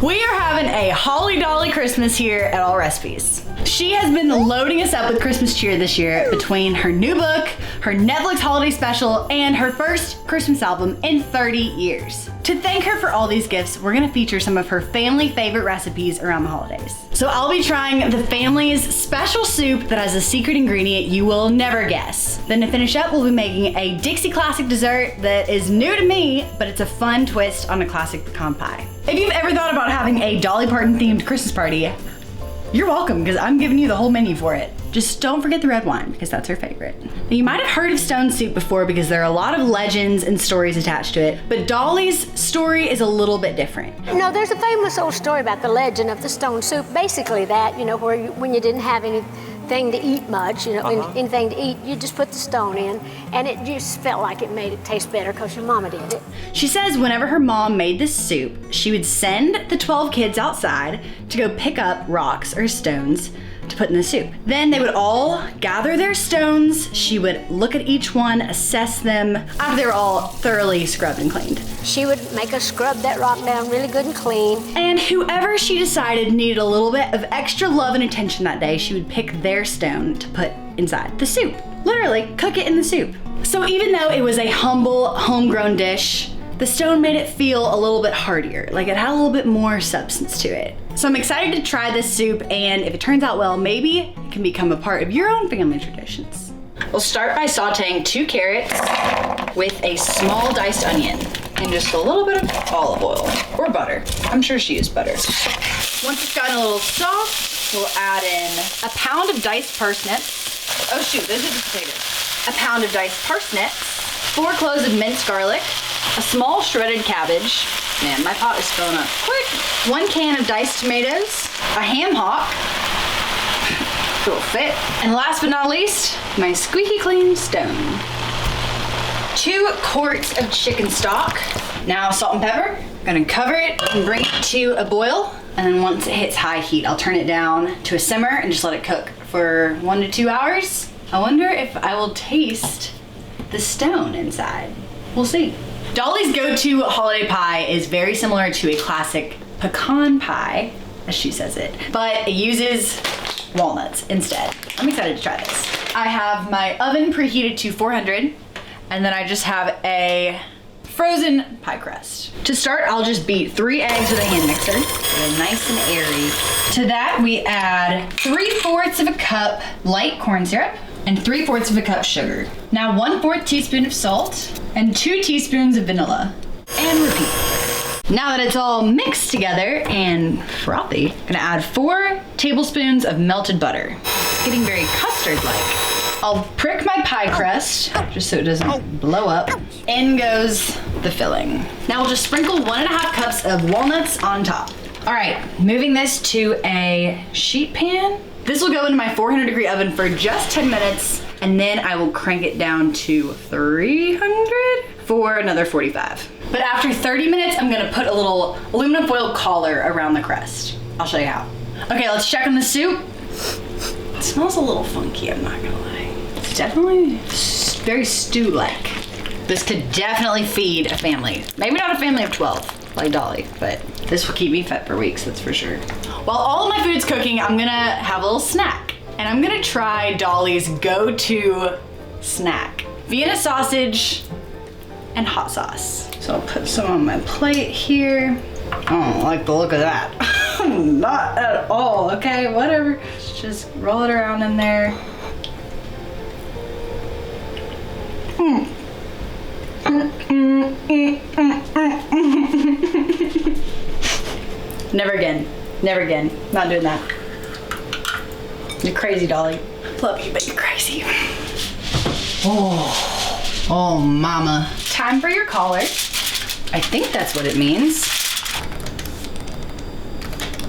We are having a holly dolly Christmas here at Allrecipes. She has been loading us up with Christmas cheer this year between her new book, her Netflix holiday special, and her first Christmas album in 30 years. To thank her for all these gifts, we're gonna feature some of her family favorite recipes around the holidays. So I'll be trying the family's special soup that has a secret ingredient you will never guess. Then to finish up, we'll be making a Dixie classic dessert that is new to me, but it's a fun twist on a classic pecan pie. If you've ever thought about having a Dolly Parton themed Christmas party, you're welcome, because I'm giving you the whole menu for it. Just don't forget the red wine, because that's her favorite. Now, you might have heard of stone soup before because there are a lot of legends and stories attached to it, but Dolly's story is a little bit different. No, there's a famous old story about the legend of the stone soup. Basically that, where when you didn't have anything to eat much, anything to eat, you just put the stone in, and it just felt like it made it taste better because your mama did it. She says whenever her mom made this soup, she would send the 12 kids outside to go pick up rocks or stones to put in the soup. Then they would all gather their stones. She would look at each one, assess them after they were all thoroughly scrubbed and cleaned. She would make us scrub that rock down really good and clean. And whoever she decided needed a little bit of extra love and attention that day, she would pick their stone to put inside the soup. Literally, cook it in the soup. So even though it was a humble, homegrown dish, the stone made it feel a little bit heartier, like it had a little bit more substance to it. So I'm excited to try this soup, and if it turns out well, maybe it can become a part of your own family traditions. We'll start by sauteing 2 carrots with a small diced onion and just a little bit of olive oil or butter. I'm sure she used butter. Once it's gotten a little soft, we'll add in a pound of diced parsnips. Oh shoot, those are the potatoes. A pound of diced parsnips, 4 cloves of minced garlic, a small shredded cabbage. Man, my pot is filling up quick. 1 can of diced tomatoes, a ham hock, it'll fit. And last but not least, my squeaky clean stone. 2 quarts of chicken stock. Now salt and pepper. I'm gonna cover it and bring it to a boil. And then once it hits high heat, I'll turn it down to a simmer and just let it cook for 1 to 2 hours. I wonder if I will taste the stone inside. We'll see. Dolly's go-to holiday pie is very similar to a classic pecan pie, as she says it, but it uses walnuts instead. I'm excited to try this. I have my oven preheated to 400, and then I just have a frozen pie crust. To start, I'll just beat 3 eggs with a hand mixer, get it nice and airy. To that, we add 3/4 of a cup light corn syrup and 3/4 of a cup sugar. Now 1/4 teaspoon of salt and 2 teaspoons of vanilla, and repeat. Now that it's all mixed together and frothy, I'm gonna add 4 tablespoons of melted butter. It's getting very custard-like. I'll prick my pie crust just so it doesn't blow up. In goes the filling. Now we'll just sprinkle 1.5 cups of walnuts on top. All right, moving this to a sheet pan. This will go into my 400-degree oven for just 10 minutes, and then I will crank it down to 300 for another 45. But after 30 minutes, I'm gonna put a little aluminum foil collar around the crust. I'll show you how. Okay, let's check on the soup. It smells a little funky, I'm not gonna lie. It's definitely very stew-like. This could definitely feed a family. Maybe not a family of 12, like Dolly, but this will keep me fed for weeks, that's for sure. While all of my food's cooking, I'm gonna have a little snack. And I'm gonna try Dolly's go-to snack. Vienna sausage and hot sauce. So I'll put some on my plate here. I don't like the look of that. Not at all, okay, whatever. Just roll it around in there. Never again. Never again. Not doing that. You're crazy, Dolly. Love you, but you're crazy. Oh, mama. Time for your collar. I think that's what it means.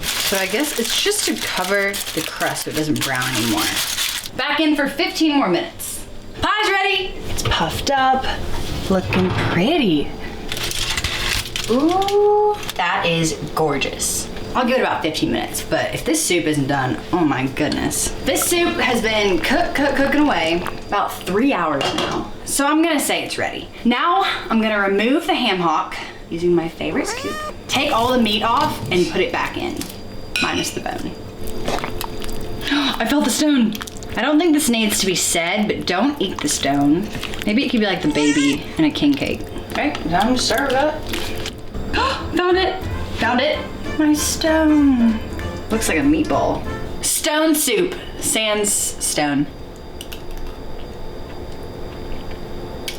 So I guess it's just to cover the crust so it doesn't brown anymore. Back in for 15 more minutes. Pie's ready. It's puffed up, looking pretty. Ooh, that is gorgeous. I'll give it about 15 minutes, but if this soup isn't done, oh my goodness. This soup has been cooking away about 3 hours now. So I'm gonna say it's ready. Now I'm gonna remove the ham hock using my favorite scoop. Take all the meat off and put it back in, minus the bone. I felt the stone. I don't think this needs to be said, but don't eat the stone. Maybe it could be like the baby in a king cake. Okay, time to serve it. Found it. Found it. My stone. Looks like a meatball. Stone soup. Sans stone.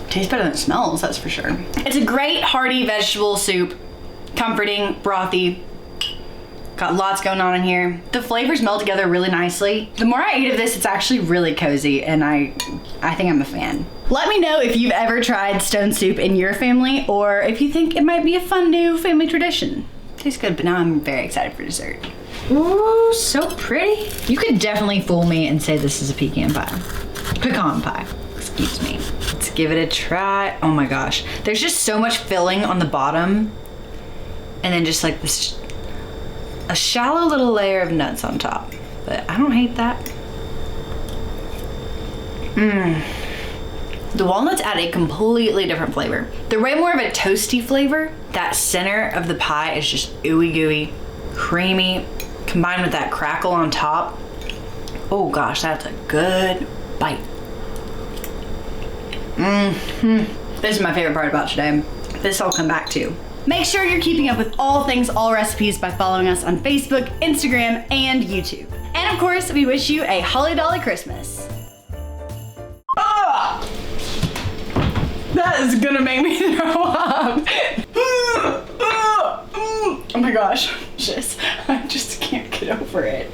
Tastes better than it smells, that's for sure. It's a great hearty vegetable soup. Comforting, brothy. Got lots going on in here. The flavors meld together really nicely. The more I eat of this, it's actually really cozy, and I think I'm a fan. Let me know if you've ever tried stone soup in your family, or if you think it might be a fun new family tradition. Tastes good, but now I'm very excited for dessert. Ooh, so pretty. You could definitely fool me and say this is a pecan pie. Pecan pie, excuse me. Let's give it a try. Oh my gosh. There's just so much filling on the bottom, and then just like this, a shallow little layer of nuts on top, but I don't hate that. The walnuts add a completely different flavor. They're way more of a toasty flavor. That center of the pie is just ooey gooey, creamy, combined with that crackle on top. Oh gosh, that's a good bite. This is my favorite part about today. This I'll come back to. Make sure you're keeping up with all things All Recipes by following us on Facebook, Instagram, and YouTube. And of course, we wish you a holly dolly Christmas. Ah! That is gonna make me throw up. Oh my gosh, I just can't get over it.